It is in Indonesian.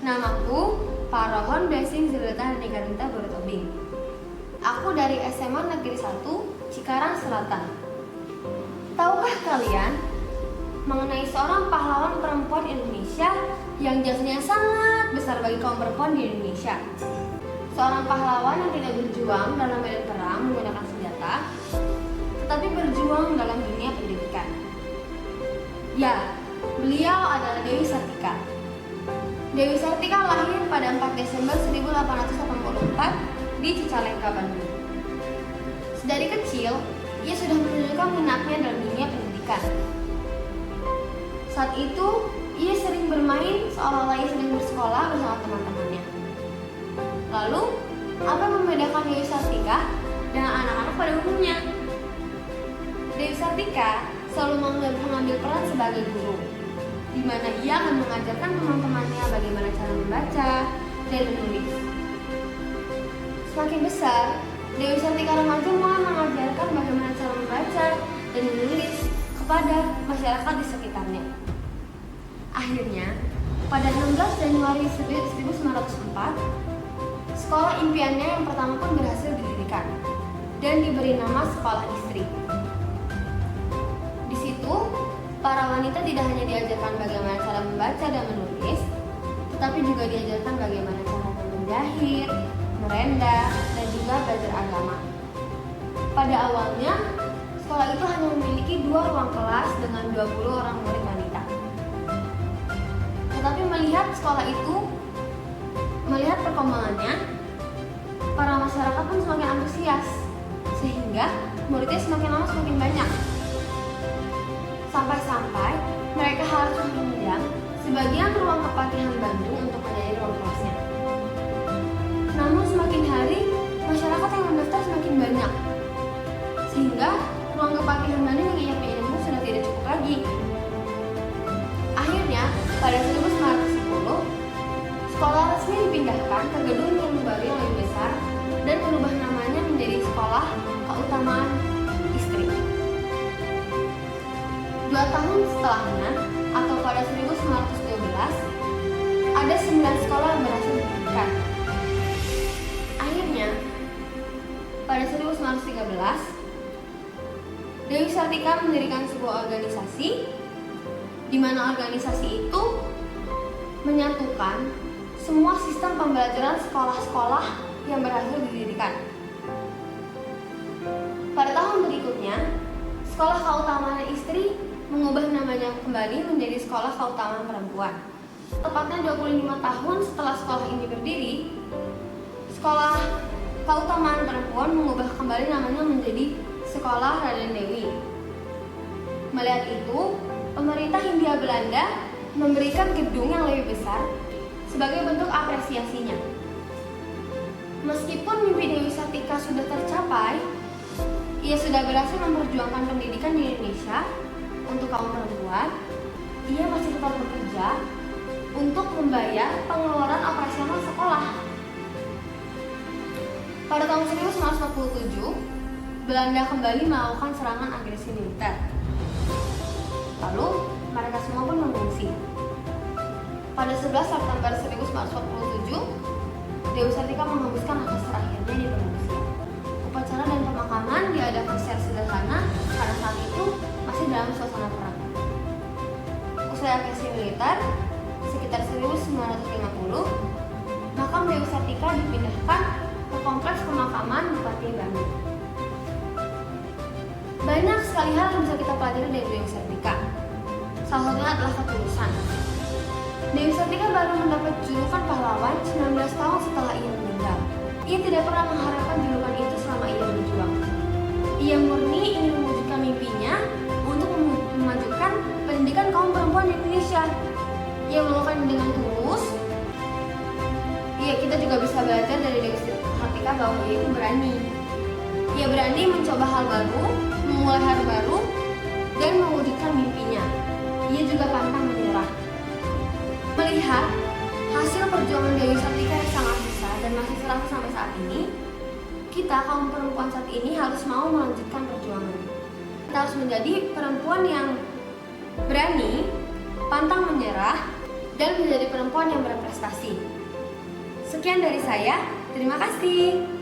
Namaku Parohon Blessing Zileta Nikanita Borotobing. Aku dari SMA Negeri 1 Cikarang Selatan. Tahukah kalian mengenai seorang pahlawan perempuan Indonesia yang jasanya sangat besar bagi kaum perempuan di Indonesia? Seorang pahlawan yang tidak berjuang dalam medan perang menggunakan senjata, tetapi berjuang dalam dunia pendidikan. Ya, beliau adalah Dewi Sartika. Dewi Sartika lahir pada 4 Desember 1884 di Cicalengka, Bandung. Sedari kecil, ia sudah menunjukkan minatnya dalam dunia pendidikan. Saat itu, ia sering bermain seolah-olah ia sedang bersekolah bersama teman-temannya. Lalu, apa yang membedakan Dewi Sartika dengan anak-anak pada umumnya? Dewi Sartika selalu mengambil peran sebagai guru, di mana ia akan mengajarkan teman-temannya bagaimana cara membaca dan menulis. Semakin besar, Dewi Sartika remaja mulai mengajarkan bagaimana cara membaca dan menulis kepada masyarakat di sekitarnya. Akhirnya, pada 16 Januari 1904, sekolah impiannya yang pertama pun berhasil didirikan dan diberi nama Sekolah Istri. Di situ, para wanita tidak hanya diajarkan bagaimana cara membaca dan menulis, tetapi juga diajarkan bagaimana cara menjahit, merendah, dan juga belajar agama. Pada awalnya, sekolah itu hanya memiliki 2 ruang kelas dengan 20 orang murid wanita. Tetapi melihat perkembangannya, para masyarakat pun semakin antusias, sehingga muridnya semakin lama semakin banyak. Sampai-sampai mereka harus meminjam sebagian ruang kepatihan Bandung untuk menjadi ruang kelasnya. Namun semakin hari, masyarakat yang mendaftar semakin banyak, sehingga ruang kepatihan Bandung yang ia punya sudah tidak cukup lagi. Akhirnya, pada 1910, sekolah resmi dipindahkan ke gedung yang baru yang lebih besar dan berubah namanya menjadi Sekolah Keutamaan Istri. 2 tahun setelahnya, atau pada 1912, ada 9 sekolah yang berhasil didirikan. Akhirnya, pada 1913, Dewi Sartika mendirikan sebuah organisasi, di mana organisasi itu menyatukan semua sistem pembelajaran sekolah-sekolah yang berhasil didirikan. Pada tahun berikutnya, Sekolah Keutamaan Istri mengubah namanya kembali menjadi Sekolah Keutamaan Perempuan. Tepatnya 25 tahun setelah sekolah ini berdiri, Sekolah Keutamaan Perempuan mengubah kembali namanya menjadi Sekolah Raden Dewi. Melihat itu, pemerintah Hindia Belanda memberikan gedung yang lebih besar sebagai bentuk apresiasinya. Meskipun mimpi Dewi Sartika sudah tercapai, ia sudah berhasil memperjuangkan pendidikan di Indonesia untuk kaum perempuan, ia masih tetap bekerja untuk membayar pengeluaran operasional sekolah. Pada tahun 1947, Belanda kembali melakukan serangan agresi militer. Lalu, mereka semua pun mengungsi. Pada 11 September 1947, Dewi Sartika menghembuskan nafas terakhirnya di pengungsian. Upacara dan pemakaman diadakan secara sederhana karena saat itu masih dalam suasana perang. Usai agresi militer, sekitar 1950, makam Dewi Sartika dipindahkan ke kompleks pemakaman Bupati Bandung. Banyak sekali hal yang bisa kita pelajari dari Dewi Sartika. Salah satunya adalah ketulusan. Dewi Sartika baru mendapat julukan pahlawan 19 tahun setelah ia meninggal. Ia tidak pernah mengharapkan julukan itu selama ia berjuang. Ia murni ingin mewujudkan mimpinya untuk memajukan pendidikan kaum perempuan di Indonesia. Ia melakukan dengan tulus. Kita juga bisa belajar dari Dewi Sartika bahwa ia itu berani. Ia berani mencoba hal baru, memulai hal baru, dan mewujudkan mimpinya. Ia juga pantang menyerah. Melihat hasil perjuangan Dewi Sartika yang sangat besar dan masih terasa sampai saat ini, kita kaum perempuan saat ini harus mau melanjutkan perjuangan. Kita harus menjadi perempuan yang berani, pantang menyerah, dan menjadi perempuan yang berprestasi. Sekian dari saya, terima kasih.